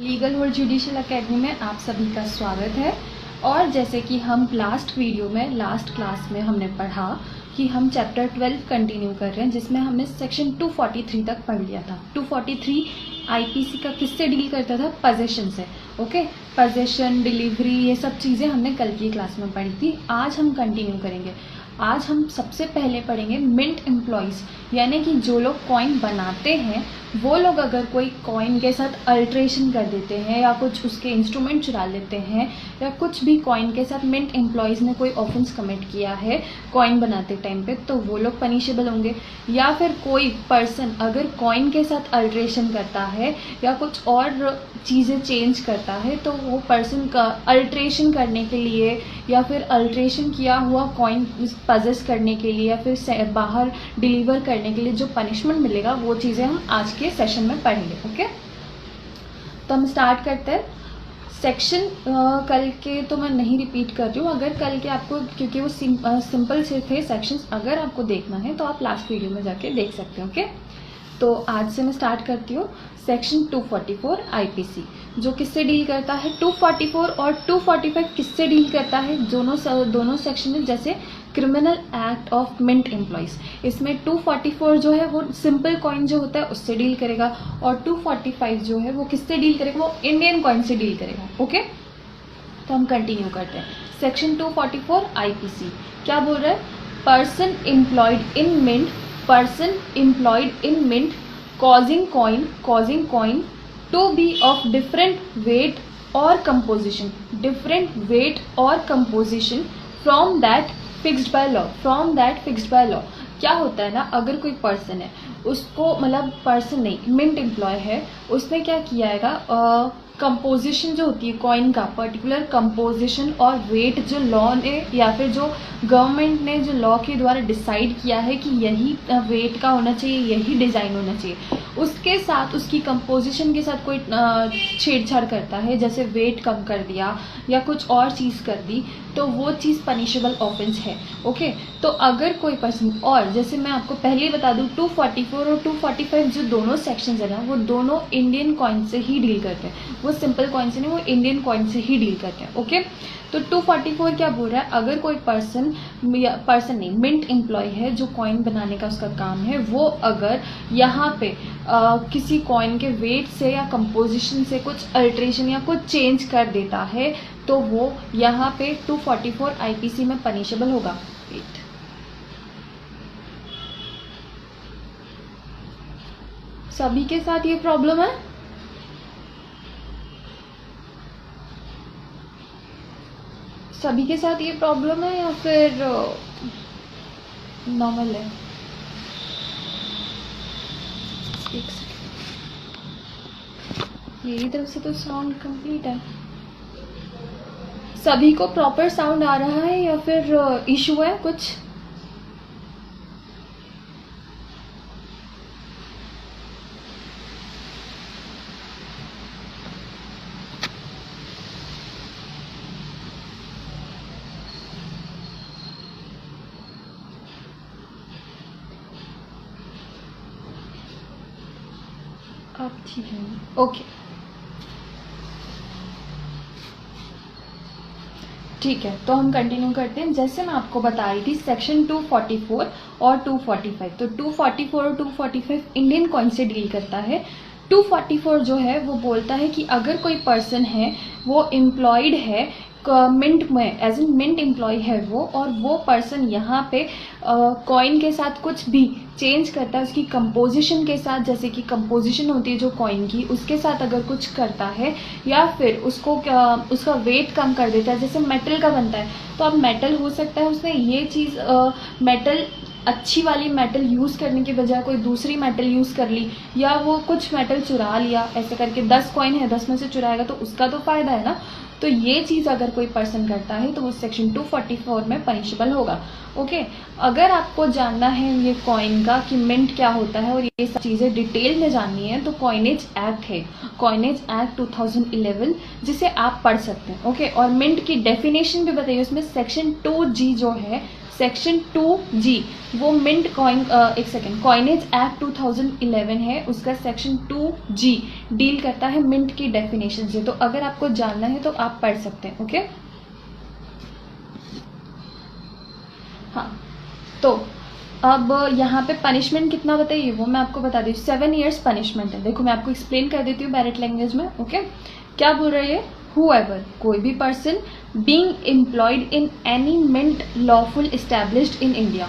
Legal और judicial academy में आप सभी का स्वागत है। और जैसे कि हम लास्ट क्लास में हमने पढ़ा कि हम चैप्टर 12 कंटिन्यू कर रहे हैं, जिसमें हमने सेक्शन 243 तक पढ़ लिया था। 243 आईपीसी का किससे डील करता था? पोजेशन से। ओके, पोजेशन, डिलीवरी, ये सब चीज़ें हमने कल की क्लास में पढ़ी थी। आज हम कंटिन्यू करेंगे। आज हम सबसे पहले पढ़ेंगे मिंट एम्प्लॉयज़, यानी कि जो लोग कॉइन बनाते हैं वो लोग अगर कोई कॉइन के साथ अल्ट्रेशन कर देते हैं या कुछ उसके इंस्ट्रूमेंट चुरा लेते हैं या कुछ भी कॉइन के साथ मिंट एम्प्लॉयज़ ने कोई ऑफेंस कमिट किया है कॉइन बनाते टाइम पे, तो वो लोग पनिशेबल होंगे। या फिर कोई पर्सन अगर कॉइन के साथ अल्ट्रेशन करता है या कुछ और चीज़ें चेंज करता है, तो वो पर्सन का अल्ट्रेशन करने के लिए या फिर अल्ट्रेशन किया हुआ कॉइन पजेस करने के लिए या फिर बाहर डिलीवर करने के लिए जो पनिशमेंट मिलेगा, वो चीज़ें हम आज के सेशन में पढ़ेंगे। ओके, तो हम स्टार्ट करते हैं। सेक्शन कल के तो मैं नहीं रिपीट कर रही हूँ। अगर कल के आपको, क्योंकि वो सिंपल से थे सेक्शंस, अगर आपको देखना है तो आप लास्ट वीडियो में जाके देख सकते हो। ओके, तो आज से मैं स्टार्ट करती हूँ। सेक्शन 244 आईपीसी जो किससे डील करता है? 244 और 245 किससे डील करता है? दोनों सेक्शन में, जैसे criminal act of mint employees, इसमें 244 जो है वो सिंपल कॉइन जो होता है उससे डील करेगा और 245 जो है वो किससे डील करेगा? वो इंडियन कॉइन से डील करेगा। ओके, तो हम कंटिन्यू करते हैं। सेक्शन 244 आईपीसी क्या बोल रहा है? Person employed in mint causing coin to be of different weight or composition from that fixed by law। क्या होता है ना, अगर कोई पर्सन है, उसको मतलब पर्सन नहीं, मिंट एम्प्लॉय है, उसने क्या किया है, कंपोजिशन जो होती है कॉइन का, पर्टिकुलर कंपोजिशन और वेट जो लॉ ने या फिर जो गवर्नमेंट ने जो लॉ के द्वारा डिसाइड किया है कि यही वेट का होना चाहिए, यही डिज़ाइन होना चाहिए, उसके साथ उसकी कंपोजिशन के साथ कोई छेड़छाड़ करता है, जैसे वेट कम कर दिया या कुछ और चीज़ कर दी, तो वो चीज़ पनिशेबल ऑफेंस है। ओके, तो अगर कोई पर्सन, और जैसे मैं आपको पहले ही बता दूं, 244 और 245 जो दोनों सेक्शंस है ना, वो दोनों इंडियन कॉइन से ही डील करते हैं। वो सिंपल कॉइन से नहीं, वो इंडियन कॉइन से ही डील करते हैं। ओके, तो 244 क्या बोल रहा है? अगर कोई पर्सन नहीं, मिंट एम्प्लॉय है, जो कॉइन बनाने का उसका काम है, वो अगर यहाँ पे किसी कॉइन के वेट से या कंपोजिशन से कुछ अल्ट्रेशन या कुछ चेंज कर देता है, तो वो यहाँ पे 244 आईपीसी में पनिशेबल होगा। सभी के साथ ये प्रॉब्लम है? सभी के साथ ये प्रॉब्लम है या फिर नॉर्मल है? एक सेकेंड, मेरी तरफ से तो साउंड कंप्लीट है। सभी को प्रॉपर साउंड आ रहा है या फिर इशू है कुछ? आप ठीक है? ओके, ठीक है, तो हम कंटिन्यू करते हैं। जैसे मैं आपको बता रही थी, सेक्शन 244 और 245, तो 244 और 245 इंडियन कॉइन से डील करता है। 244 जो है वो बोलता है कि अगर कोई पर्सन है, वो एम्प्लॉयड है मिंट में, एज एन मिंट एम्प्लॉय है वो, और वो पर्सन यहाँ पे कॉइन के साथ कुछ भी चेंज करता है, उसकी कंपोजिशन के साथ, जैसे कि कंपोजिशन होती है जो कॉइन की, उसके साथ अगर कुछ करता है या फिर उसको उसका वेट कम कर देता है, जैसे मेटल का बनता है, तो अब मेटल हो सकता है उसने ये चीज़ मेटल, अच्छी वाली मेटल यूज़ करने के बजाय कोई दूसरी मेटल यूज़ कर ली, या वो कुछ मेटल चुरा लिया, ऐसे करके 10 कॉइन है, 10 में से चुराएगा तो उसका तो फ़ायदा है ना। तो ये चीज़ अगर कोई पर्सन करता है तो वो सेक्शन 244 में पनिशेबल होगा। ओके, अगर आपको जानना है ये कॉइन का कि मिंट क्या होता है और ये सब चीज़ें डिटेल में जाननी है, तो कॉइनेज एक्ट है, कॉइनेज एक्ट 2011, जिसे आप पढ़ सकते हैं। ओके, और मिंट की डेफिनेशन भी बताइए, उसमें सेक्शन 2G जो है, सेक्शन 2G वो मिंट कॉइन कॉइनेज एक्ट 2011 है, उसका सेक्शन 2G डील करता है मिंट की डेफिनेशन से। तो अगर आपको जानना है तो आप पढ़ सकते हैं। ओके हाँ, तो अब यहाँ पे पनिशमेंट कितना बताइए वो मैं आपको बता दी, 7 years पनिशमेंट है। देखो मैं आपको एक्सप्लेन कर देती हूँ डायरेक्ट लैंग्वेज में। ओके क्या बोल रही है, whoever कोई भी person being employed in any mint lawful established in India,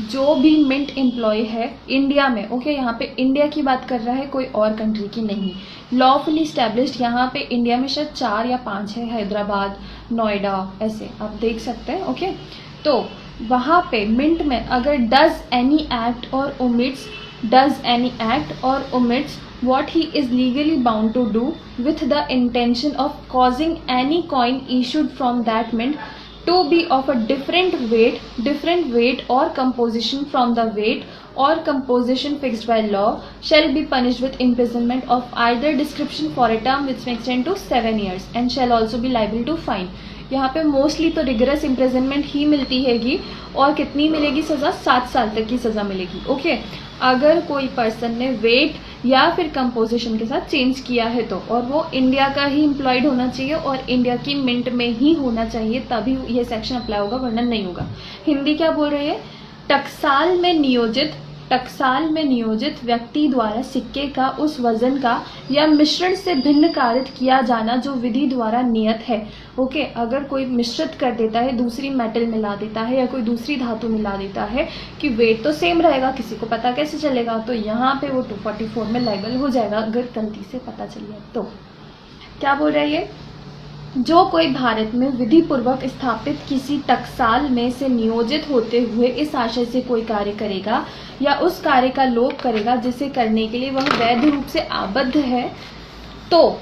जो भी मिंट एम्प्लॉय है इंडिया में। ओके यहाँ पे इंडिया की बात कर रहा है, कोई और कंट्री की नहीं। लॉफुली स्टैब्लिश्ड यहाँ पे इंडिया में शायद 4 या 5 है, हैदराबाद, नोएडा, ऐसे आप देख सकते हैं। ओके तो वहाँ पे मिंट में अगर डज एनी एक्ट और ओमिट्स what he is legally bound to do with the intention of causing any coin issued from that mint to be of a different weight or composition from the weight or composition fixed by law shall be punished with imprisonment of either description for a term which may extend to 7 years and shall also be liable to fine। यहाँ पे mostly तो rigorous imprisonment ही मिलती हैगी और कितनी मिलेगी सज़ा, 7 साल तक की सज़ा मिलेगी। ओके अगर कोई पर्सन ने वेट या फिर कंपोजिशन के साथ चेंज किया है तो, और वो इंडिया का ही एम्प्लॉयड होना चाहिए और इंडिया की मिंट में ही होना चाहिए, तभी ये सेक्शन अप्लाई होगा, वरना नहीं होगा। हिंदी क्या बोल रही है, टकसाल में नियोजित व्यक्ति द्वारा सिक्के का उस वजन का या मिश्रण से भिन्न कारित किया जाना जो विधि द्वारा नियत है। ओके अगर कोई मिश्रित कर देता है, दूसरी मेटल मिला देता है या कोई दूसरी धातु मिला देता है कि वेट तो सेम रहेगा, किसी को पता कैसे चलेगा, तो यहाँ पे वो 244 में लायबल हो जाएगा अगर गलती से पता चल गया तो। क्या बोल रहा है ये, जो कोई भारत में विधि पूर्वक स्थापित किसी टकसाल में से नियोजित होते हुए इस आशय से कोई कार्य करेगा या उस कार्य का लोप करेगा जिसे करने के लिए वह वैध रूप से आबद्ध है, तो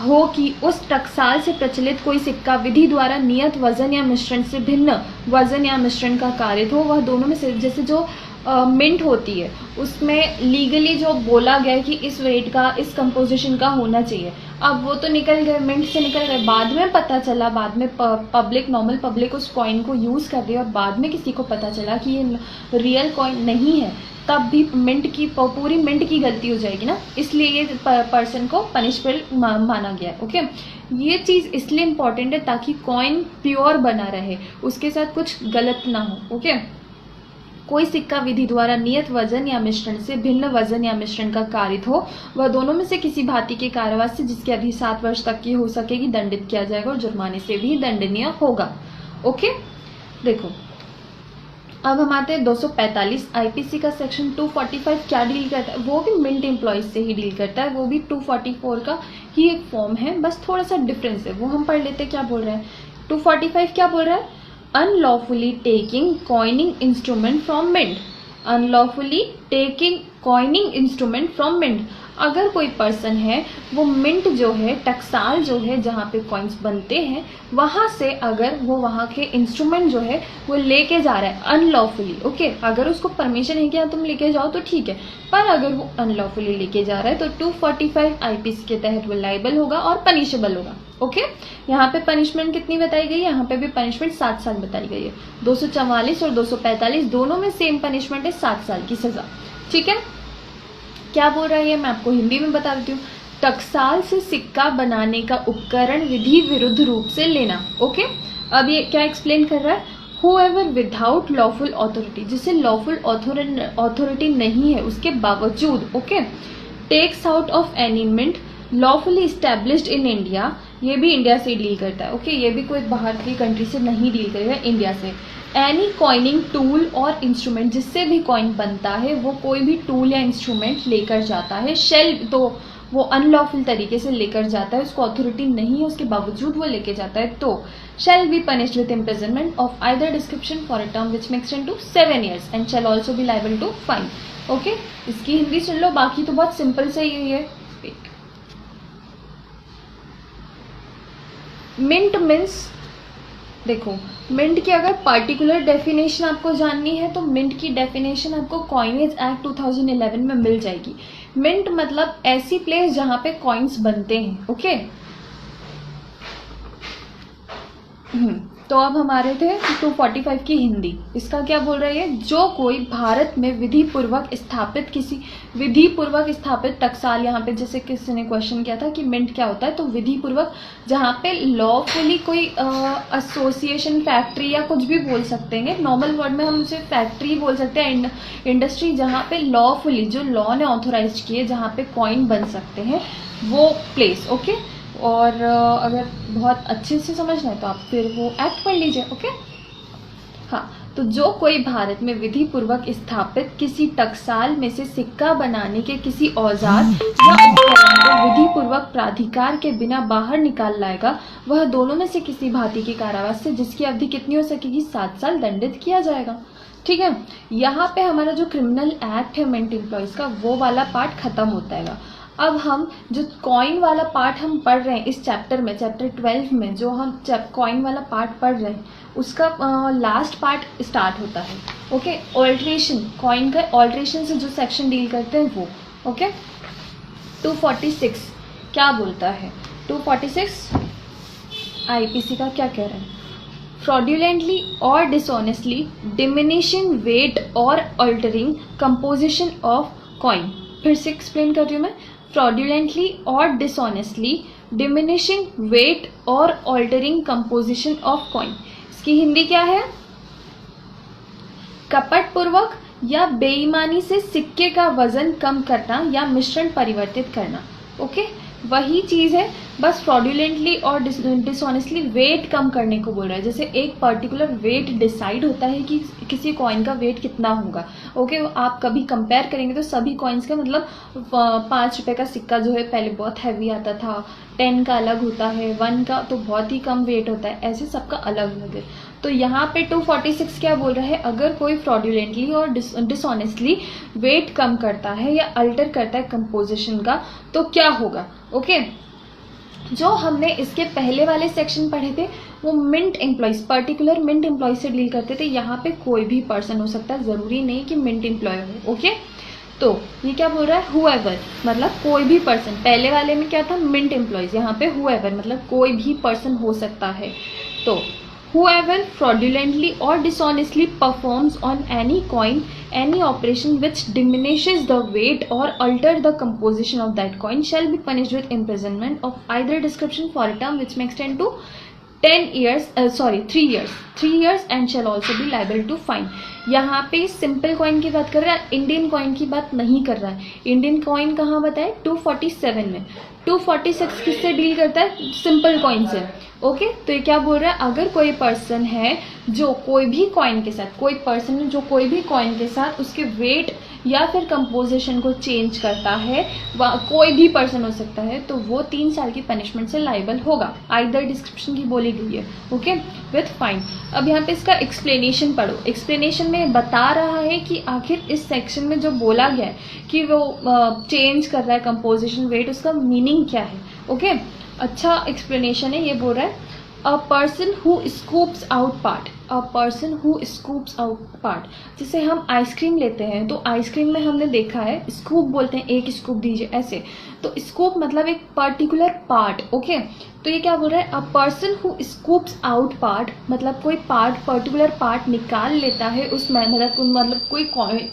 हो कि उस टकसाल से प्रचलित कोई सिक्का विधि द्वारा नियत वजन या मिश्रण से भिन्न वजन या मिश्रण का कारित हो, वह दोनों में से जैसे जो मिंट होती है उसमें लीगली जो बोला गया कि इस वेट का, इस कंपोजिशन का होना चाहिए, अब वो तो निकल गए, मिंट से निकल गए, बाद में पता चला, बाद में नॉर्मल पब्लिक उस कॉइन को यूज़ कर रही है और बाद में किसी को पता चला कि ये रियल कॉइन नहीं है, तब भी पूरी मिंट की गलती हो जाएगी ना, इसलिए ये पर्सन को पनिशबल माना गया। ओके ये चीज़ इसलिए इम्पॉर्टेंट है ताकि कॉइन प्योर बना रहे, उसके साथ कुछ गलत ना हो। ओके कोई सिक्का विधि द्वारा नियत वजन या मिश्रण से भिन्न वजन या मिश्रण का कारित हो, वह दोनों में से किसी भांति के कारावास से जिसकी अवधि 7 वर्ष तक की हो सकेगी दंडित किया जाएगा और जुर्माने से भी दंडनीय होगा। ओके देखो अब हम आते हैं 245 आईपीसी का सेक्शन 245 क्या डील करता है, वो भी मिंट एम्प्लॉयज से ही डील करता है, वो भी 244 का ही एक फॉर्म है, बस थोड़ा सा डिफरेंस है, वो हम पढ़ लेते हैं। क्या बोल रहा है 245 क्या बोल रहा है, unlawfully taking coining instrument from mint, unlawfully taking coining instrument from mint, अगर कोई पर्सन है वो मिंट जो है, टकसाल जो है जहाँ पे कॉइन्स बनते हैं, वहाँ से अगर वो वहाँ के इंस्ट्रूमेंट जो है वो लेके जा रहा है अनलॉफुली। ओके अगर उसको परमिशन है कि हाँ तुम लेके जाओ तो ठीक है, पर अगर वो अनलॉफुली लेके जा रहा है तो 245 आईपीसी के तहत वो लाइबल होगा और पनिशेबल होगा। ओके यहाँ पे पनिशमेंट कितनी बताई गई है, यहाँ पे भी पनिशमेंट 7 साल बताई गई है। 244 और 245 दोनों में सेम पनिशमेंट है, 7 साल की सजा। ठीक है क्या बोल रहा है मैं आपको हिंदी में बता देती हूँ, टकसाल से सिक्का बनाने का उपकरण विधि विरुद्ध रूप से लेना। ओके अब ये क्या एक्सप्लेन कर रहा है, whoever विदाउट लॉफुल अथॉरिटी, जिसे लॉफुल अथॉरिटी नहीं है उसके बावजूद, okay takes out of any mint lawfully established in India, ये भी इंडिया से डील करता है। ओके ये भी कोई बाहर की कंट्री से नहीं डील करेगा, इंडिया से। एनी कॉइनिंग टूल और इंस्ट्रूमेंट, जिससे भी कॉइन बनता है वो कोई भी टूल या इंस्ट्रूमेंट लेकर जाता है, शेल तो वो अनलॉफुल तरीके से लेकर जाता है, उसको अथॉरिटी नहीं है उसके बावजूद वो लेके जाता है, तो shall be punished with imprisonment of either description for a term which may extend to 7 years and shall also be liable to fine. Okay इसकी हिंदी सुन लो, बाकी तो बहुत सिंपल से ही है। मिंट मीन्स, देखो मिंट की अगर पर्टिकुलर डेफिनेशन आपको जाननी है तो मिंट की डेफिनेशन आपको कॉइनेज एक्ट 2011 में मिल जाएगी। मिंट मतलब ऐसी प्लेस जहां पे कॉइन्स बनते हैं। ओके तो अब हमारे थे 245 की हिंदी। इसका क्या बोल रही है, जो कोई भारत में विधि पूर्वक स्थापित टकसाल, यहाँ पे जैसे किसी ने क्वेश्चन किया था कि मिंट क्या होता है, तो विधि पूर्वक जहाँ पे लॉफुली कोई एसोसिएशन, फैक्ट्री या कुछ भी बोल सकते हैं, नॉर्मल वर्ड में हम उसे फैक्ट्री बोल सकते हैं, इंडस्ट्री जहाँ पे लॉफुली, जो लॉ ने ऑथोराइज किए, जहाँ पे कॉइन बन सकते हैं, वो प्लेस। ओके, और अगर बहुत अच्छे से समझना है तो आप फिर वो एक्ट पढ़ लीजिए। ओके, हाँ, तो जो कोई भारत में विधि पूर्वक स्थापित किसी टकसाल में से सिक्का बनाने के किसी औजार या उपकरण को विधि पूर्वक प्राधिकार के बिना बाहर निकाल लाएगा, वह दोनों में से किसी भांति के कारावास से, जिसकी अवधि कितनी हो सकेगी, 7 साल, दंडित किया जाएगा। ठीक है, यहाँ पे हमारा जो क्रिमिनल एक्ट है मिंट एम्प्लॉयज का, वो वाला पार्ट खत्म होता है। अब हम जो कॉइन वाला पार्ट हम पढ़ रहे हैं इस चैप्टर में, चैप्टर 12 में जो हम कॉइन वाला पार्ट पढ़ रहे हैं, उसका लास्ट पार्ट स्टार्ट होता है। ओके, ऑल्ट्रेशन, कॉइन का ऑल्ट्रेशन से जो सेक्शन डील करते हैं वो। ओके, 246 क्या बोलता है, 246 आईपीसी का क्या कह रहे हैं, fraudulently or dishonestly diminishing weight or altering composition of coin। फिर से एक्सप्लेन कर रही हूँ मैं, fraudulently or dishonestly diminishing weight or altering composition of coin। इसकी हिंदी क्या है, कपट पूर्वक या बेईमानी से सिक्के का वजन कम करना या मिश्रण परिवर्तित करना। ओके, वही चीज़ है, बस फ्रॉड्यूलेंटली और डिसऑनेस्टली वेट कम करने को बोल रहा है। जैसे एक पर्टिकुलर वेट डिसाइड होता है कि किसी कॉइन का वेट कितना होगा। ओके, आप कभी कंपेयर करेंगे तो सभी कॉइन्स का, मतलब 5 रुपये का सिक्का जो है पहले बहुत हैवी आता था, 10 का अलग होता है, 1 का तो बहुत ही कम वेट होता है, ऐसे सबका अलग अलग है। तो यहाँ पे 246 क्या बोल रहा है, अगर कोई फ्रॉड्यूलेंटली और डिसऑनेस्टली वेट कम करता है या अल्टर करता है कंपोजिशन का, तो क्या होगा। ओके, जो हमने इसके पहले वाले सेक्शन पढ़े थे वो mint employees, particular mint employees से डील करते थे। यहाँ पे कोई भी पर्सन हो सकता है, ज़रूरी नहीं कि मिंट एम्प्लॉय हो। ओके, तो ये क्या बोल रहा है, हुएवर मतलब कोई भी पर्सन। पहले वाले में क्या था, मिंट एम्प्लॉयज, यहाँ पे हुएवर मतलब कोई भी पर्सन हो सकता है। तो whoever fraudulently or dishonestly performs on any coin any operation which diminishes the weight or alter the composition of that coin shall be punished with imprisonment of either description for a term which may extend to 3 years and shall also be liable to fine। यहाँ पे simple coin की बात कर रहा है, Indian coin की बात नहीं कर रहा है। इंडियन कॉइन कहाँ बताए, 247 में। 246 किससे डील करता है, सिंपल कॉइन से। ओके, तो ये क्या बोल रहा है, अगर कोई पर्सन है जो कोई भी कॉइन के साथ, कोई पर्सन है जो कोई भी कॉइन के साथ उसके वेट या फिर कंपोजिशन को चेंज करता है, कोई भी पर्सन हो सकता है, तो वो 3 साल की पनिशमेंट से लाइबल होगा। आइदर डिस्क्रिप्शन की बोली गई है। Okay, with fine. अब यहाँ पे इसका एक्सप्लेनेशन पढ़ो। एक्सप्लेनेशन में बता रहा है कि आखिर इस सेक्शन में जो बोला गया है कि वो चेंज कर रहा है कंपोजिशन, वेट, उसका मीनिंग क्या है। ओके, अच्छा एक्सप्लेनेशन है। ये बोल रहा है, a person who scoops out part, a person who scoops out part. जैसे हम आइसक्रीम लेते हैं तो आइसक्रीम में हमने देखा है स्कूप बोलते हैं, एक स्कूप दीजिए ऐसे। तो स्कूप मतलब एक पर्टिकुलर पार्ट। ओके, तो ये क्या बोल रहा है, a person who scoops out part मतलब कोई पार्ट, पर्टिकुलर पार्ट निकाल लेता है उसमें, मतलब कोई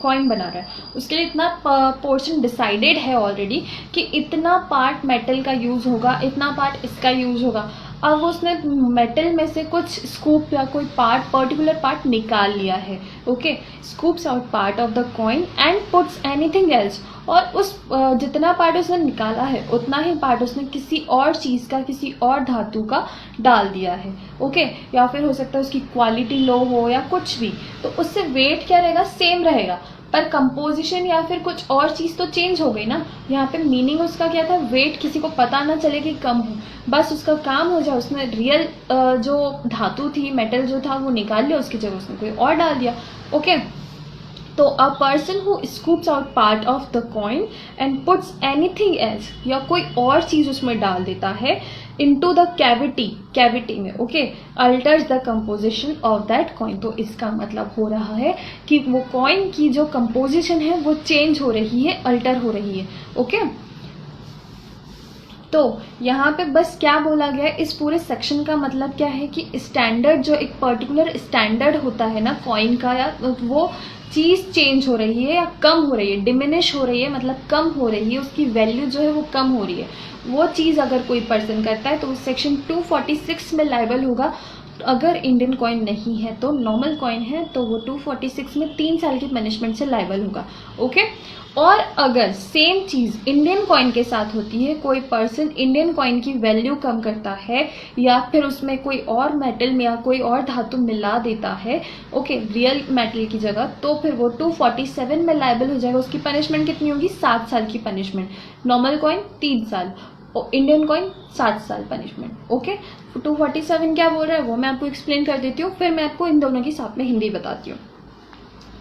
कॉइन बना रहा है, उसके लिए इतना पोर्शन डिसाइडेड है ऑलरेडी कि इतना पार्ट मेटल का यूज़ होगा, इतना पार्ट इसका यूज़ होगा। अब उसने मेटल में से कुछ स्कूप या कोई पार्ट, पर्टिकुलर पार्ट निकाल लिया है। Okay, scoops out part of the coin and puts anything else, और उस जितना पार्ट उसने निकाला है उतना ही पार्ट उसने किसी और चीज़ का, किसी और धातु का डाल दिया है। ओके, या फिर हो सकता है उसकी क्वालिटी लो हो या कुछ भी, तो उससे वेट क्या रहेगा, सेम रहेगा, पर कंपोजिशन या फिर कुछ और चीज़ तो चेंज हो गई ना। यहाँ पे मीनिंग उसका क्या था, वेट किसी को पता ना चले कि कम हो, बस उसका काम हो जाए। उसने रियल जो धातु थी, मेटल जो था वो निकाल लिया, उसकी जगह उसने कोई और डाल दिया। ओके, तो a person who scoops out part of the coin and puts anything else, या कोई और चीज़ उसमें डाल देता है, इनटू द कैविटी में। Okay, altars the composition of that coin. तो इसका मतलब हो रहा है कि वो कॉइन की जो कंपोजिशन है वो चेंज हो रही है, अल्टर हो रही है। ओके, तो यहाँ पे बस क्या बोला गया है, इस पूरे सेक्शन का मतलब क्या है कि स्टैंडर्ड, जो एक पर्टिकुलर स्टैंडर्ड होता है ना कॉइन का, या वो चीज़ चेंज हो रही है या कम हो रही है, डिमिनिश हो रही है, मतलब कम हो रही है, उसकी वैल्यू जो है वो कम हो रही है, वो चीज़ अगर कोई पर्सन करता है तो उस सेक्शन 246 में लायबल होगा। अगर इंडियन कॉइन नहीं है तो नॉर्मल कॉइन है तो वो 246 में 3 साल की पनिशमेंट से लायबल होगा। ओके। और अगर सेम चीज़ इंडियन कॉइन के साथ होती है, कोई पर्सन इंडियन कॉइन की वैल्यू कम करता है या फिर उसमें कोई और मेटल या कोई और धातु मिला देता है, ओके, रियल मेटल की जगह, तो फिर वो 247 में लायबल हो जाएगा। उसकी पनिशमेंट कितनी होगी? 7 साल की पनिशमेंट। नॉर्मल कॉइन 3 साल, इंडियन कॉइन 7 साल पनिशमेंट। ओके। 247 क्या बोल रहा है वो मैं आपको एक्सप्लेन कर देती हूँ, फिर मैं आपको इन दोनों की साथ में हिंदी बताती हूँ।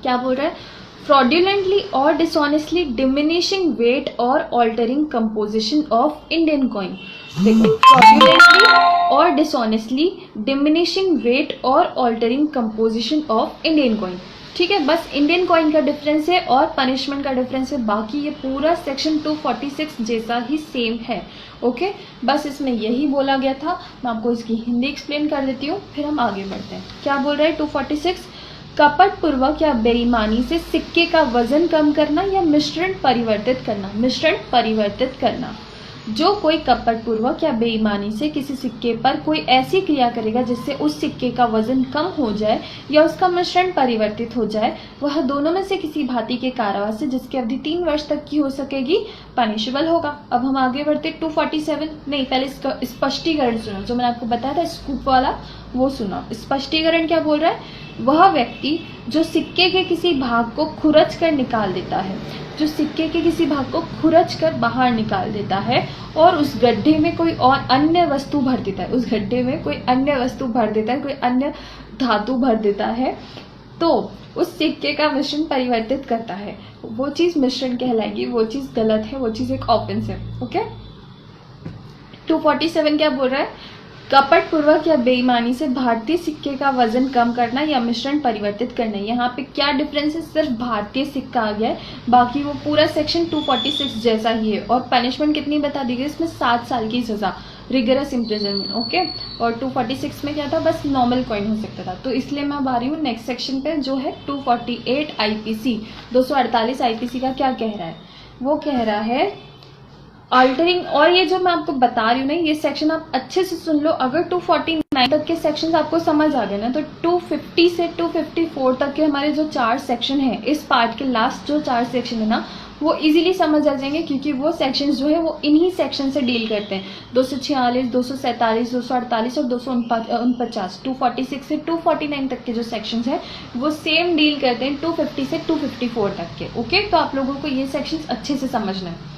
क्या बोल रहा है? fraudulently or dishonestly diminishing weight or altering composition of Indian coin। देखो, fraudulently or dishonestly diminishing weight or altering composition of Indian coin। ठीक है, बस इंडियन कॉइन का डिफरेंस है और पनिशमेंट का डिफरेंस है, बाकी ये पूरा सेक्शन 246 जैसा ही सेम है। ओके, बस इसमें यही बोला गया था। मैं आपको इसकी हिंदी एक्सप्लेन कर देती हूँ, फिर हम आगे बढ़ते हैं। क्या बोल रहा है 246? कपट पूर्वक या बेईमानी से सिक्के का वजन कम करना या मिश्रण परिवर्तित करना। मिश्रण परिवर्तित करना, जो कोई कपट पूर्वक या बेईमानी से किसी सिक्के पर कोई ऐसी क्रिया करेगा जिससे उस सिक्के का वजन कम हो जाए या उसका मिश्रण परिवर्तित हो जाए, वह दोनों में से किसी भांति के कारावास से जिसकी अवधि 3 वर्ष तक की हो सकेगी पनिशेबल होगा। अब हम आगे बढ़ते 247। नहीं, पहले इसका स्पष्टीकरण सुनो, जो मैंने आपको बताया था स्कूप वाला, वो सुना। स्पष्टीकरण क्या बोल रहा है? वह व्यक्ति जो सिक्के के किसी भाग को खुरच कर निकाल देता है, जो सिक्के के किसी भाग को खुरच कर बाहर निकाल देता है और उस गड्ढे में कोई और अन्य वस्तु भर देता है, उस गड्ढे में कोई अन्य वस्तु भर देता है, कोई अन्य धातु भर देता है, तो उस सिक्के का मिश्रण परिवर्तित करता है, वो चीज़ मिश्रण कहलाएगी, वो चीज़ गलत है, वो चीज़ एक ऑफेंस है। ओके। 247 क्या बोल रहा है? कपट पूर्वक या बेईमानी से भारतीय सिक्के का वजन कम करना या मिश्रण परिवर्तित करना। यहाँ पे क्या डिफरेंस है? सिर्फ भारतीय सिक्का आ गया है, बाकी वो पूरा सेक्शन 246 जैसा ही है। और पनिशमेंट कितनी बता दी गई इसमें? 7 साल की सजा, रिगरस इम्प्रिजनमेंट। ओके। और 246 में क्या था? बस नॉर्मल कॉइन हो सकता था। तो इसलिए मैं अब आ रही हूँ नेक्स्ट सेक्शन पे, जो है 248 IPC 248 IPC का क्या कह रहा है? वो कह रहा है अल्टरिंग। और ये जो मैं आपको बता रही हूँ ना, ये सेक्शन आप अच्छे से सुन लो। अगर 249 तक के सेक्शंस आपको समझ आ गए ना, तो 250 से 254 तक के हमारे जो 4 सेक्शन हैं, इस पार्ट के लास्ट जो 4 सेक्शन है ना, वो इजीली समझ आ जाएंगे, क्योंकि वो सेक्शंस जो है वो इन्हीं सेक्शन से डील करते हैं। 246, 247, 248 और 249, 246 से 249 तक के जो सेक्शंस हैं वो सेम डील करते हैं 250 से 254 तक के। ओके, तो आप लोगों को ये सेक्शंस अच्छे से समझना है।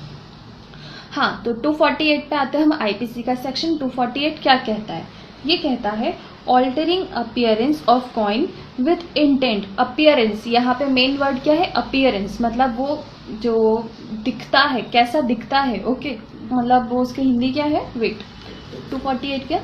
हाँ, तो 248 पे आते हैं हम IPC का सेक्शन। 248 क्या कहता है? ये कहता है altering appearance of coin with intent. Appearance, यहाँ पे मेन वर्ड क्या है? अपीयरेंस, मतलब वो जो दिखता है, कैसा दिखता है। ओके, मतलब वो उसकी हिंदी क्या है? वेट। 248 क्या?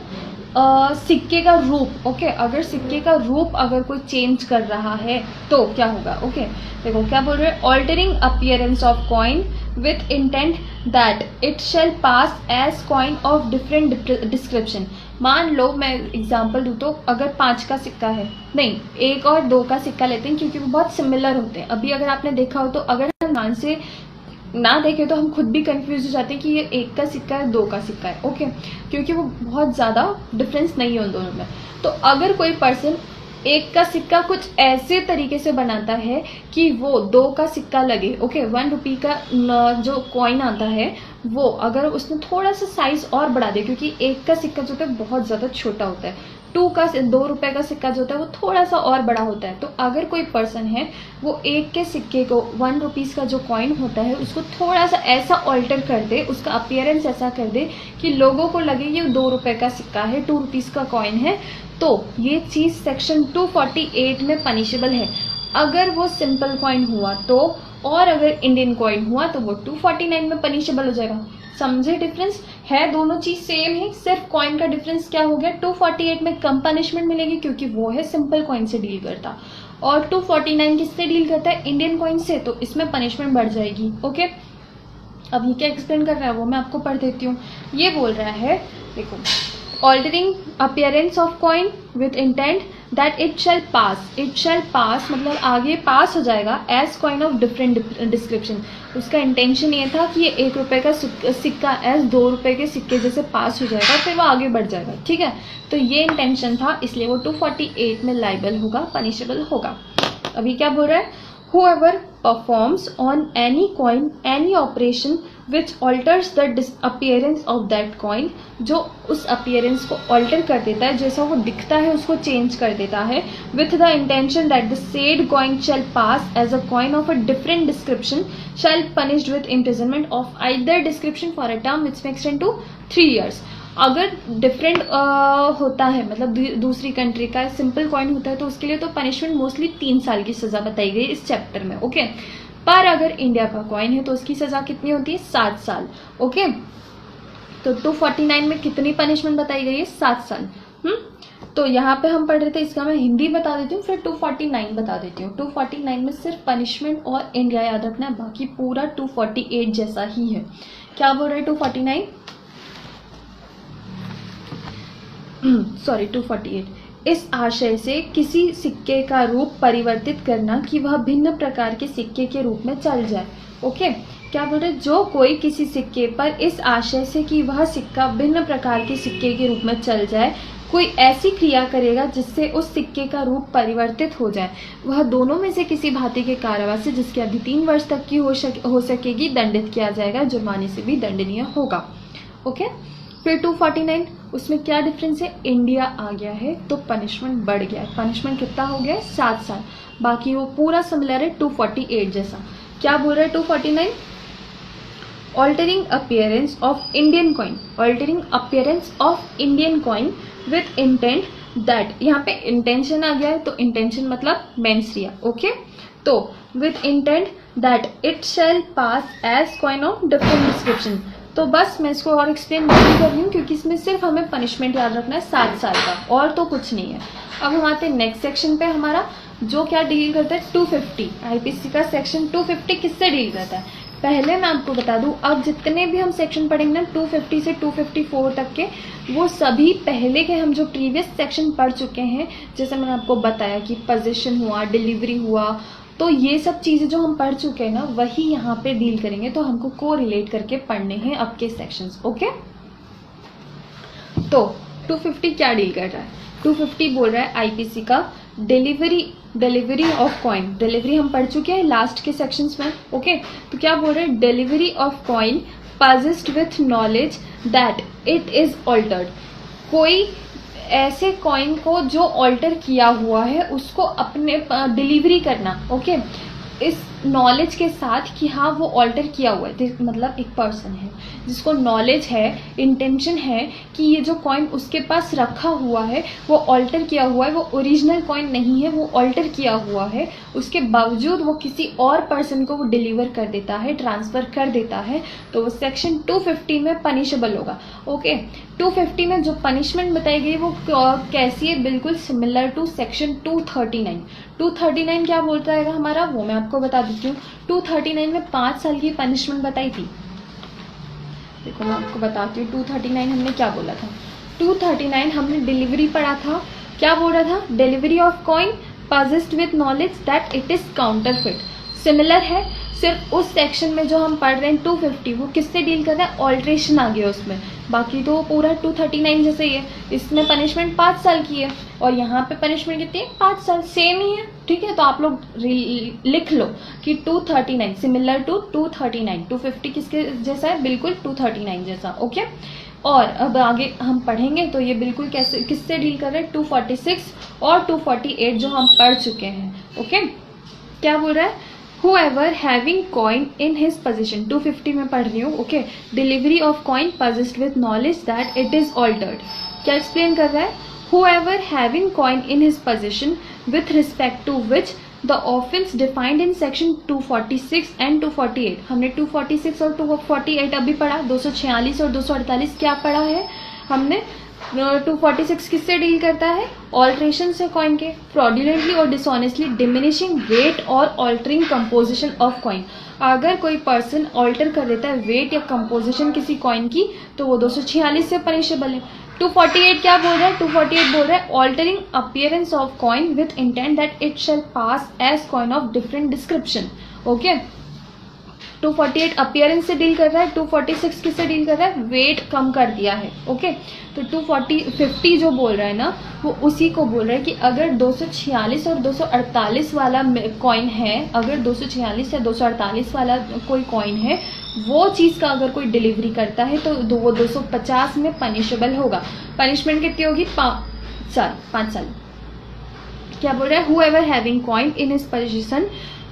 सिक्के का रूप। ओके, अगर सिक्के का रूप अगर कोई चेंज कर रहा है तो क्या होगा? ओके, देखो क्या बोल रहे हैं? Altering appearance of coin with intent that it shall pass as coin of different description। मान लो मैं एग्जांपल दूँ तो अगर 5 का सिक्का है, नहीं 1 और 2 का सिक्का लेते हैं, क्योंकि वो बहुत सिमिलर होते हैं। अभी अगर आपने देखा हो तो, अगर हम ध्यान से ना देखें तो हम खुद भी कंफ्यूज हो जाते हैं कि ये 1 का सिक्का है, 2 का सिक्का है। ओके, क्योंकि वो बहुत ज़्यादा डिफरेंस नहीं है उन दोनों में। तो अगर कोई पर्सन 1 का सिक्का कुछ ऐसे तरीके से बनाता है कि वो 2 का सिक्का लगे, ओके, 1 रुपये का जो कॉइन आता है वो अगर उसने थोड़ा सा साइज और बढ़ा दे, क्योंकि 1 का सिक्का जो होता है बहुत ज़्यादा छोटा होता है, 2 रुपए का सिक्का जो होता है वो थोड़ा सा और बड़ा होता है। तो अगर कोई पर्सन है वो 1 के सिक्के को 1 रुपीज़ का जो कॉइन होता है उसको थोड़ा सा ऐसा ऑल्टर कर दे, उसका अपीयरेंस ऐसा कर दे कि लोगों को लगे ये 2 रुपए का सिक्का है, 2 रुपीज़ का कॉइन है, तो ये चीज़ सेक्शन 248 में पनिशेबल है। अगर वो सिंपल कॉइन हुआ तो, और अगर इंडियन कॉइन हुआ तो वो 249 में पनिशेबल हो जाएगा। समझे डिफरेंस है? दोनों चीज सेम है, सिर्फ कॉइन का डिफरेंस क्या हो गया? 248 में कम पनिशमेंट मिलेगी क्योंकि वो है सिंपल कॉइन से डील करता, और 249 किससे डील करता है? इंडियन कॉइन से, तो इसमें पनिशमेंट बढ़ जाएगी। ओके, अब ये क्या एक्सप्लेन कर रहा है वो मैं आपको पढ़ देती हूँ। ये बोल रहा है, देखो, altering appearance of coin with intent that it shall pass मतलब आगे पास हो जाएगा as coin of different description. उसका इंटेंशन ये था कि ये 1 रुपये का सिक्का एज 2 रुपये के सिक्के जैसे पास हो जाएगा, फिर वो आगे बढ़ जाएगा, ठीक है। तो ये इंटेंशन था, इसलिए वो 248 में लाइबल होगा, पनिशेबल होगा। अभी क्या बोल रहा है, whoever performs on any coin any operation which alters the appearance of that coin, जो उस appearance को alter कर देता है, जैसा वो दिखता है उसको change कर देता है, with the intention that the said coin shall pass as a coin of a different description shall punished with imprisonment of either description for a term which may extend to 3 years। अगर different होता है, मतलब दूसरी country का simple coin होता है, तो उसके लिए तो पनिशमेंट मोस्टली 3 साल की सजा बताई गई इस चैप्टर में, ओके। पर अगर इंडिया का कॉइन है तो उसकी सजा कितनी होती है, 7 साल, ओके। तो 249 में कितनी पनिशमेंट बताई गई है, 7 साल। तो यहाँ पे हम पढ़ रहे थे, इसका मैं हिंदी बता देती हूँ, फिर 249 बता देती हूँ। 249 में सिर्फ पनिशमेंट और इंडिया याद रखना है, बाकी पूरा 248 जैसा ही है। क्या बोल रहे हैं 249 248, इस आशय से किसी सिक्के का रूप परिवर्तित करना कि वह भिन्न प्रकार के सिक्के के रूप में चल जाए, ओके। क्या बोल रहे, जो कोई किसी सिक्के पर इस आशय से कि वह सिक्का भिन्न प्रकार के सिक्के के रूप में चल जाए कोई ऐसी क्रिया करेगा जिससे उस सिक्के का रूप परिवर्तित हो जाए, वह दोनों में से किसी भांति के कारावास से जिसकी अवधि 3 वर्ष तक की हो सकेगी दंडित किया जाएगा, जुर्माने से भी दंडनीय होगा, ओके। फिर 249, उसमें क्या डिफरेंस है, इंडिया आ गया है तो पनिशमेंट बढ़ गया है। पनिशमेंट कितना हो गया है, 7 साल, बाकी वो पूरा सिमिलर है 248 जैसा। क्या बोल रहा है 249, altering appearance of Indian coin with intent that, यहाँ पे इंटेंशन आ गया है, तो इंटेंशन मतलब मेंस रिया, ओके। तो with intent that it shall pass as coin of different description. तो बस मैं इसको और एक्सप्लेन नहीं कर रही हूँ, क्योंकि इसमें सिर्फ हमें पनिशमेंट याद रखना है 7 साल का, और तो कुछ नहीं है। अब हम आते हैं नेक्स्ट सेक्शन पे, हमारा जो क्या डील करता है 250। आईपीसी का सेक्शन 250 किससे डील करता है, पहले मैं आपको बता दूं, अब जितने भी हम सेक्शन पढ़ेंगे ना 250 से 254 तक के, वो सभी पहले के हम जो प्रीवियस सेक्शन पढ़ चुके हैं। जैसे मैंने आपको बताया कि पोजीशन हुआ, डिलीवरी हुआ, तो ये सब चीज़ें जो हम पढ़ चुके हैं ना, वही यहाँ पे डील करेंगे। तो हमको को रिलेट करके पढ़ने हैं अब के सेक्शंस, ओके। तो 250 क्या डील कर रहा है, 250 बोल रहा है आईपीसी का डिलीवरी ऑफ कॉइन। डिलीवरी हम पढ़ चुके हैं लास्ट के सेक्शंस में, ओके। तो क्या बोल रहे हैं, delivery of coin possessed with knowledge that it is altered। कोई ऐसे कॉइन को जो ऑल्टर किया हुआ है उसको अपने डिलीवरी करना, ओके, इस नॉलेज के साथ कि हाँ वो ऑल्टर किया हुआ है। मतलब एक पर्सन है जिसको नॉलेज है, इंटेंशन है कि ये जो कॉइन उसके पास रखा हुआ है वो ऑल्टर किया हुआ है, वो ओरिजिनल कॉइन नहीं है, वो ऑल्टर किया हुआ है। उसके बावजूद वो किसी और पर्सन को वो डिलीवर कर देता है, ट्रांसफ़र कर देता है, तो वो सेक्शन 250 में पनिशेबल होगा, ओके। 250 में जो पनिशमेंट बताई गई वो कैसी है, बिल्कुल सिमिलर टू सेक्शन 239। 239 क्या बोलता है हमारा, वो मैं आपको बता देती हूँ। 239 में 5 साल की पनिशमेंट बताई थी। देखो मैं आपको बताती हूँ 239 हमने क्या बोला था। 239 हमने डिलीवरी पढ़ा था। क्या बोल रहा था, delivery of coin possessed with knowledge that it is counterfeit। Similar है, सिर्फ उस सेक्शन में जो हम पढ़ रहे हैं 250 वो किससे डील कर रहा है, ऑल्ट्रेशन आ गया उसमें। बाकी तो पूरा 239 जैसे ही है। इसमें पनिशमेंट 5 साल की है और यहाँ पे पनिशमेंट कितनी है, 5 साल, सेम ही है, ठीक है। तो आप लोग लिख लो कि 239 सिमिलर टू 239। 250 किसके जैसा है, बिल्कुल 239 जैसा, ओके। और अब आगे हम पढ़ेंगे तो ये बिल्कुल कैसे किससे डील कर रहे हैं, 246 और 248 जो हम पढ़ चुके हैं, ओके। क्या बोल रहा है, whoever having coin in his possession, 250 में पढ़ रही हूँ, okay. Delivery of coin possessed with knowledge that it is altered। क्या एक्सप्लेन कर रहा है, whoever having coin in his possession with respect to which the offense defined in section 246 and 248। हमने 246 और 248 अभी पढ़ा, 246 और 248 क्या पढ़ा है हमने, 246 किससे डील करता है? ऑल्ट्रेशन से कॉइन के, फ्रॉडुलेंटली और डिसऑनेस्टली डिमिनिशिंग वेट और ऑल्टरिंग कंपोजिशन ऑफ कॉइन। अगर कोई पर्सन ऑल्टर कर देता है वेट या कंपोजिशन किसी कॉइन की तो वो 246 से पनिशेबल है। 248 क्या बोल रहा है? 248 बोल रहा है altering appearance of coin with intent that it shall pass as coin of different description. Okay, 248 appearance से डील कर रहा है, 246 किससे डील कर रहा है? वेट कम कर दिया है। ओके, तो 250 जो बोल रहा है ना वो उसी को बोल रहा है कि अगर 246 और 248 वाला कॉइन है, अगर 246 या 248 वाला कोई कॉइन है, वो चीज़ का अगर कोई डिलीवरी करता है तो वो 250 में पनिशेबल होगा। पनिशमेंट कितनी होगी? 5 साल। क्या बोल रहा है? whoever having coin in his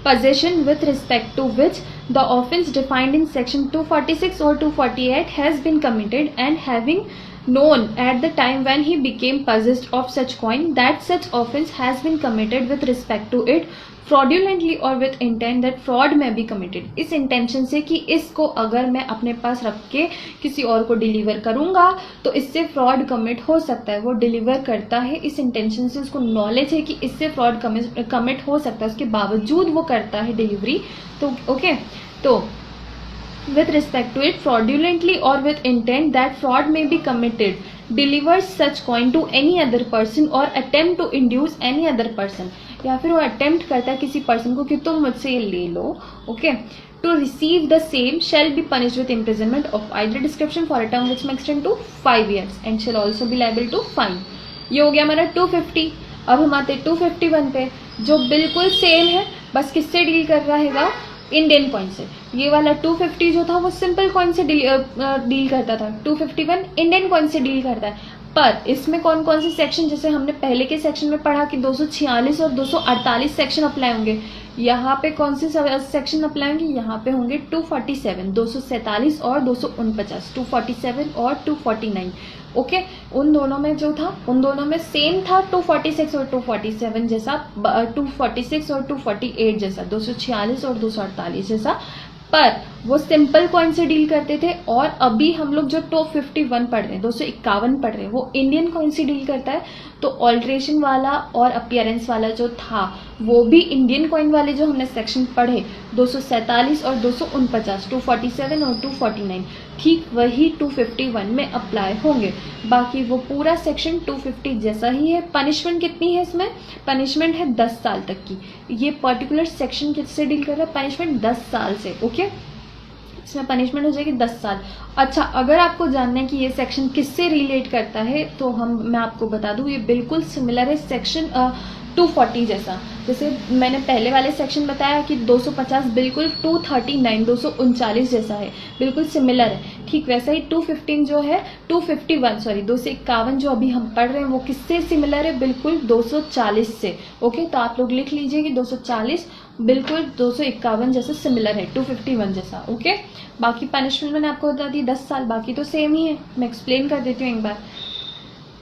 possession with respect to which the offence defined in section 246 or 248 has been committed and having known at the time when he became possessed of such coin that such offence has been committed with respect to it fraudulently or with intent that fraud may be committed। इस intention से कि इसको अगर मैं अपने पास रख के किसी और को डिलीवर करूंगा तो इससे फ्रॉड कमिट हो सकता है। वो डिलीवर करता है इस इंटेंशन से, उसको नॉलेज है कि इससे फ्रॉड कमिट हो सकता है, उसके बावजूद वो करता है डिलीवरी। तो ओके, तो with respect to it fraudulently or with intent that fraud may be committed delivers such coin to any other person or attempt to induce any other person, या फिर वो अटेम्प्ट करता है किसी पर्सन को कि तुम मुझसे ये ले लो। Okay, to receive the same shall be punished with imprisonment of either description for a term which may extend to 5 years and shall also be liable to fine. ये हो गया हमारा 250। अब हम आते 251 पे जो बिल्कुल सेम है, बस किससे डील कर रहा है? इंडियन कॉइन से। ये वाला 250 जो था वो सिंपल कॉइन से डील करता था, 251 इंडियन कॉइन से डील करता है। पर इसमें कौन कौन से सेक्शन, जैसे हमने पहले के सेक्शन में पढ़ा कि 246 और 248 सेक्शन अप्लाई होंगे, यहाँ पे कौन से सेक्शन अप्लाई होंगे? यहाँ पे होंगे 247, 247 और 249, 247 और 249। ओके, उन दोनों में जो था उन दोनों में सेम था 246 और 247 जैसा, 246 और 248 जैसा, 246 और 248 जैसा, पर वो सिंपल कॉइन से डील करते थे। और अभी हम लोग जो 251 पढ़ रहे हैं, 251 पढ़ रहे हैं, वो इंडियन कॉइन से डील करता है। तो ऑल्ट्रेशन वाला और अपीयरेंस वाला जो था वो भी इंडियन कॉइन वाले जो हमने सेक्शन पढ़े 247 और 249, 247 और 249, ठीक वही 251 में अप्लाई होंगे। बाकी वो पूरा सेक्शन 250 जैसा ही है। पनिशमेंट कितनी है इसमें? पनिशमेंट है 10 साल तक की। ये पर्टिकुलर सेक्शन किससे डील कर रहा है? पनिशमेंट 10 साल से। ओके, इसमें पनिशमेंट हो जाएगी 10 साल। अच्छा, अगर आपको जानना है कि ये सेक्शन किससे रिलेट करता है तो मैं आपको बता दूं, ये बिल्कुल सिमिलर है सेक्शन 240 जैसा। जैसे मैंने पहले वाले सेक्शन बताया कि 250 बिल्कुल 239, 239 जैसा है, बिल्कुल सिमिलर है। ठीक वैसा ही 215 जो है 251 जो अभी हम पढ़ रहे हैं वो किससे सिमिलर है? बिल्कुल 240 से। ओके, तो आप लोग लिख लीजिए कि 240 बिल्कुल 251 जैसा सिमिलर है 251 जैसा। ओके, बाकी पनिशमेंट मैंने आपको बता दी 10 साल, बाकी तो सेम ही है। मैं एक्सप्लेन कर देती हूँ एक बार।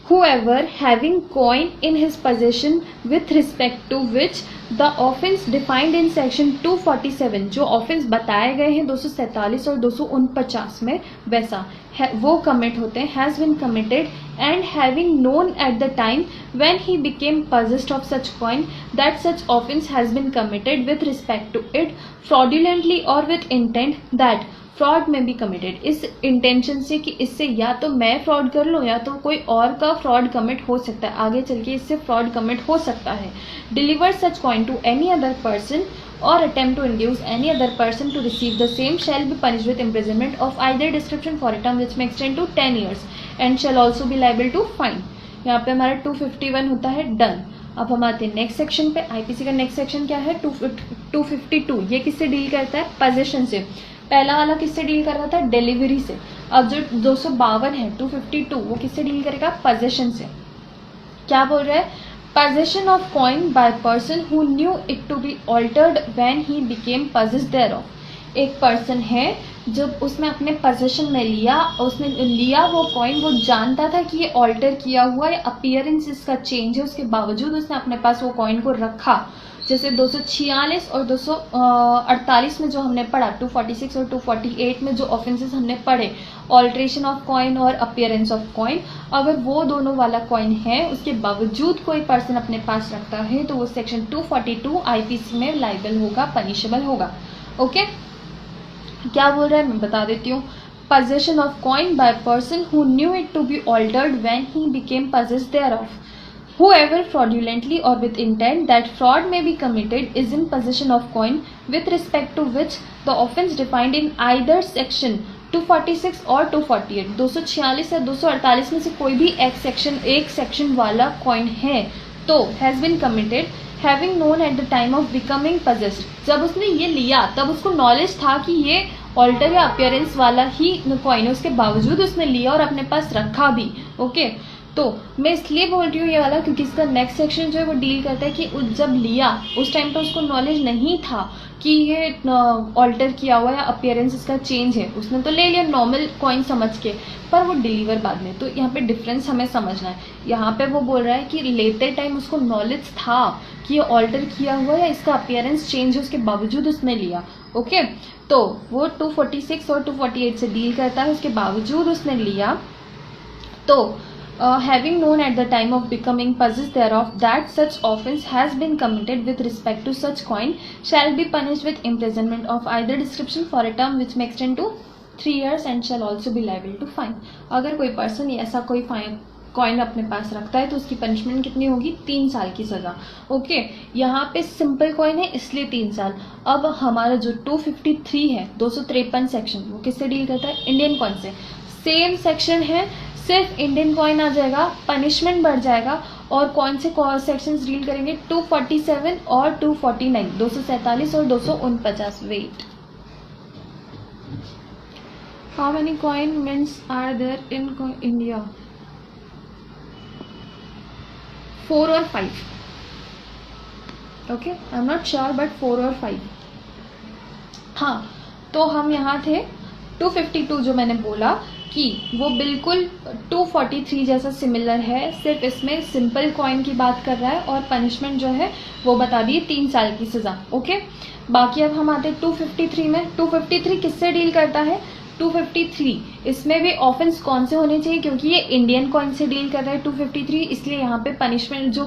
Whoever having coin in his possession with respect to which the offence defined in section 247, जो offence बताए गए हैं 247 और 249 में, वैसा है वो commit होते हैं, has been committed and having known at the time when he became possessed of such coin that such offence has been committed with respect to it fraudulently or with intent that fraud में भी committed, इस intention से कि इससे या तो मैं fraud कर लूँ या तो कोई और का फ्रॉड कमिट हो सकता है, आगे चल के इससे फ्रॉड कमिट हो सकता है। Deliver such coin to any other person or attempt to induce any other person to receive the same shall be punished with imprisonment of either description for a term which may extend to 10 years and shall also be liable to fine. यहाँ पे हमारा 251 होता है done. अब हम आते हैं next section पे। आईपीसी का नेक्स्ट सेक्शन क्या है? 252। ये किससे डील करता है? पोजेशन से। पहला वाला किससे डील कर रहा था? डिलीवरी से। अब जो 252 है 252 वो किससे डील करेगा? पोजेशन से। क्या बोल रहा है? Possession of coin by person who knew it to be altered when he became possessed thereof. एक पर्सन है जब उसने अपने पोजेशन में लिया, उसने लिया वो कॉइन, वो जानता था कि ये ऑल्टर किया हुआ या अपीयरेंस इसका चेंज है, उसके बावजूद उसने अपने पास वो कॉइन को रखा। जैसे 246 और 248 में जो हमने पढ़ा, 246 और 248 में जो ऑफेंसेस हमने पढ़े, ऑल्ट्रेशन ऑफ कॉइन और अपीयरेंस ऑफ कॉइन, अगर वो दोनों वाला कॉइन है उसके बावजूद कोई पर्सन अपने पास रखता है तो वो सेक्शन 242 आईपीसी में लाइबल होगा, पनिशेबल होगा। ओके, क्या बोल रहा है मैं बता देती हूँ। possession of coin by a person who knew it to be altered when he became possessed thereof. Whoever fraudulently or with intent that fraud may be committed is in possession of coin with respect to which the offence defined in either section 246 और 248, 246 या 248 में से कोई भी एक section वाला coin है तो has been committed having known at the time of becoming possessed। जब उसने ये लिया तब उसको नॉलेज था कि ये ऑल्टर या अपीयरेंस वाला ही कॉइन है, उसके बावजूद उसने लिया और अपने पास रखा भी। ओके, तो मैं इसलिए बोल रही हूँ ये वाला क्योंकि इसका नेक्स्ट सेक्शन जो है वो डील करता है कि जब लिया उस टाइम पे उसको नॉलेज नहीं था कि ये ऑल्टर किया हुआ या अपीयरेंस इसका चेंज है, उसने तो ले लिया नॉर्मल कॉइन समझ के, पर वो डिलीवर बाद में। तो यहाँ पे डिफरेंस हमें समझना है। यहाँ पे वो बोल रहा है कि लेते टाइम उसको नॉलेज था कि ये ऑल्टर किया हुआ या इसका अपीयरेंस चेंज है, उसके बावजूद उसने लिया। ओके, तो वो 246 और 248 से डील करता है, उसके बावजूद उसने लिया तो having known at the time of becoming possessed thereof that such offence has been committed with respect to such coin shall be punished with imprisonment of either description for a term which may extend to 3 years and shall also be liable to fine। अगर कोई person ऐसा कोई coin अपने पास रखता है तो उसकी punishment कितनी होगी? 3 साल की सजा। ओके, यहाँ पे सिंपल कॉइन है इसलिए 3 साल। अब हमारा जो 253 है 253 सेक्शन वो किससे डील करता है? इंडियन कॉइन से। सेम सेक्शन है, सिर्फ इंडियन कॉइन आ जाएगा, पनिशमेंट बढ़ जाएगा। और कौन से सेक्शंस डील करेंगे? 247 और 249, 247 और 249। Wait, how many coin mints are there in India? 4 और 5। Okay, I am not sure but 4 और 5। हाँ, तो हम यहाँ थे 252 जो मैंने बोला कि वो बिल्कुल 243 जैसा सिमिलर है, सिर्फ इसमें सिंपल कॉइन की बात कर रहा है और पनिशमेंट जो है वो बता दिए 3 साल की सजा। ओके, बाकी अब हम आते हैं 253 में। 253 किससे डील करता है? 253 इसमें भी ऑफेंस कौन से होने चाहिए? क्योंकि ये इंडियन कॉइन से डील कर रहा है 253, इसलिए यहाँ पे पनिशमेंट जो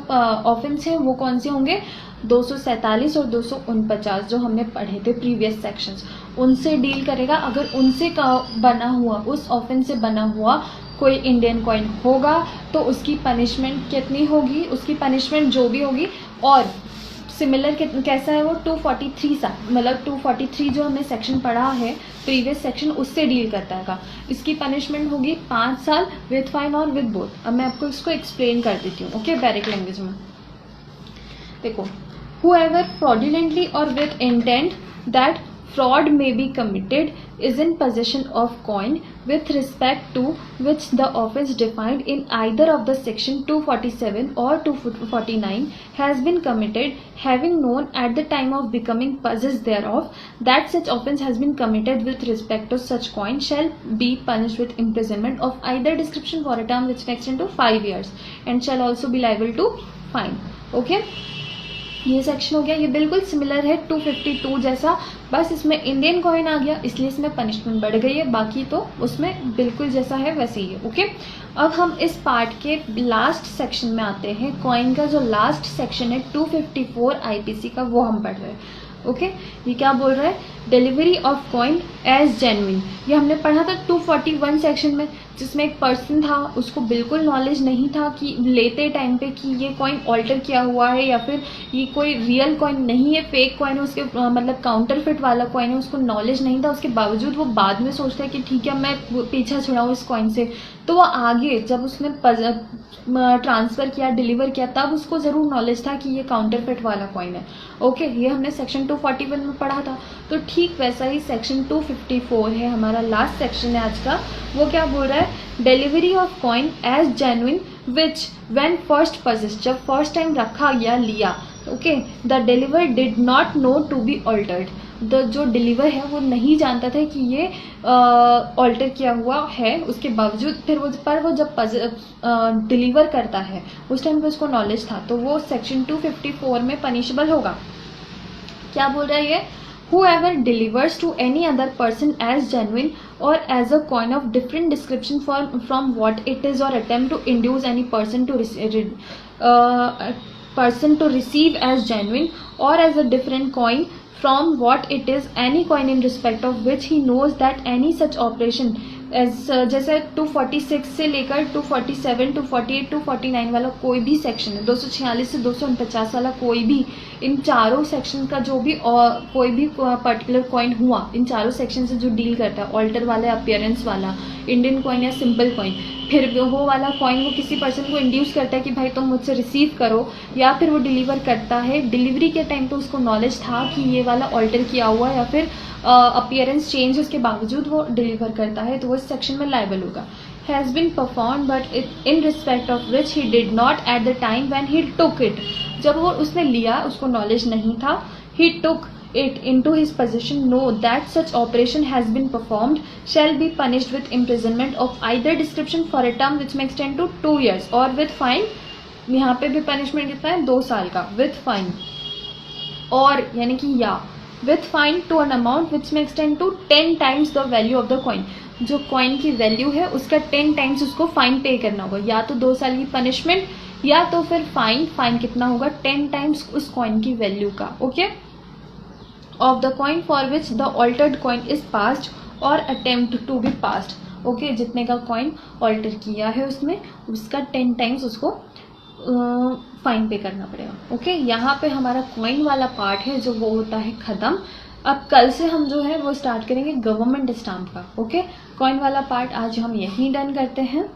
ऑफेंस है वो कौन से होंगे? 247 और 249 जो हमने पढ़े थे प्रीवियस सेक्शंस, उनसे डील करेगा। अगर उनसे बना हुआ, उस ऑफेंस से बना हुआ कोई इंडियन कॉइन होगा तो उसकी पनिशमेंट कितनी होगी? उसकी पनिशमेंट जो भी होगी। और सिमिलर कैसा है वो? 243 सा, मतलब 243 जो हमने सेक्शन पढ़ा है प्रीवियस सेक्शन उससे डील करता है। इसकी पनिशमेंट होगी 5 साल विद फाइन और विद बोथ। अब मैं आपको इसको एक्सप्लेन कर देती हूँ। ओके, डायरेक्ट लैंग्वेज में देखो, whoever fraudulently or with intent that fraud may be committed is in possession of coin with respect to which the offence defined in either of the section 247 or 249 has been committed, having known at the time of becoming possessed thereof that such offence has been committed with respect to such coin, shall be punished with imprisonment of either description for a term which may extend to 5 years and shall also be liable to fine। Okay, ये section हो गया। ये बिल्कुल similar है 252 जैसा, बस इसमें Indian coin आ गया इसलिए इसमें पनिशमेंट बढ़ गई है, बाकी तो उसमें बिल्कुल जैसा है वैसे ही है। ओके, अब हम इस पार्ट के लास्ट सेक्शन में आते हैं। कॉइन का जो लास्ट सेक्शन है 254 आईपीसी का, वो हम पढ़ रहे हैं। ओके, ये क्या बोल रहा है? Delivery of coin as genuine. ये हमने पढ़ा था 241 सेक्शन में, जिसमें एक पर्सन था, उसको बिल्कुल नॉलेज नहीं था कि लेते टाइम पे कि ये कॉइन ऑल्टर किया हुआ है या फिर ये कोई रियल कॉइन नहीं है, फेक कॉइन है, उसके मतलब काउंटरफिट वाला कॉइन है, उसको नॉलेज नहीं था। उसके बावजूद वो बाद में सोचता है कि ठीक है मैं पीछा छुड़ाऊँ इस कॉइन से, तो वो आगे जब उसने ट्रांसफ़र किया, डिलीवर किया, तब उसको ज़रूर नॉलेज था कि ये काउंटरफिट वाला कॉइन है। ओके, ये हमने सेक्शन 241 में पढ़ा था। तो ठीक वैसा ही सेक्शन 254 है, हमारा लास्ट सेक्शन है आज का। वो क्या बोल रहा है? Delivery of coin as genuine which when first possessed, जब फर्स्ट टाइम रखा गया, लिया, okay, the deliver did not know to be altered, जो डिलीवर है वो नहीं जानता था कि ये ऑल्टर किया हुआ है, उसके बावजूद फिर वो जब डिलीवर करता है उस टाइम पे उसको नॉलेज था, तो वो सेक्शन 254 में पनिशेबल होगा। क्या बोल रहा है ये? Whoever delivers to any other person as genuine or as a coin of different description from what it is, or attempt to induce any person to receive as genuine or as a different coin from what it is, any coin in respect of which he knows that any such operation जैसे 246 से लेकर 247, 248, 249 वाला कोई भी section है, 246 से 249 वाला कोई भी, इन चारों सेक्शन का जो भी कोई भी पर्टिकुलर कॉइन हुआ, इन चारों सेक्शन से जो डील करता है, ऑल्टर वाला, अपीयरेंस वाला, इंडियन कॉइन या सिंपल कॉइन, फिर वो वाला कॉइन वो किसी पर्सन को इंड्यूस करता है कि भाई तुम मुझसे रिसीव करो, या फिर वो डिलीवर करता है, डिलीवरी के टाइम पे उसको नॉलेज था कि ये वाला ऑल्टर किया हुआ, या फिर अपीयरेंस चेंज उसके बावजूद वो डिलीवर करता है, तो वो इस सेक्शन में लायबल होगा। Has been perform but in respect of which he did not at the time when he took it, जब वो उसने लिया उसको नॉलेज नहीं था, ही टुक it into his possession, know that such operation has been performed, shall be punished with imprisonment of either description for a term which may extend to 2 years or with fine। यहाँ पे भी punishment कितना है? 2 साल का, with fine, और यानी कि या with fine to an amount which may extend to 10 times the value of the coin। जो कॉइन की वैल्यू है उसका 10 टाइम्स उसको फाइन पे करना होगा, या तो 2 साल की पनिशमेंट या तो फिर फाइन कितना होगा? 10 टाइम्स उस कॉइन की वैल्यू का। Okay, of the coin for which the altered coin is passed or attempt to be passed। Okay, जितने का कॉइन ऑल्टर किया है उसमें उसका 10 टाइम्स उसको फाइन पे करना पड़ेगा। ओके, यहाँ पे हमारा कॉइन वाला पार्ट है जो वो होता है ख़त्म। अब कल से हम जो है वो स्टार्ट करेंगे गवर्नमेंट स्टाम्प का। ओके, कॉइन वाला पार्ट आज हम यहीं डन करते हैं।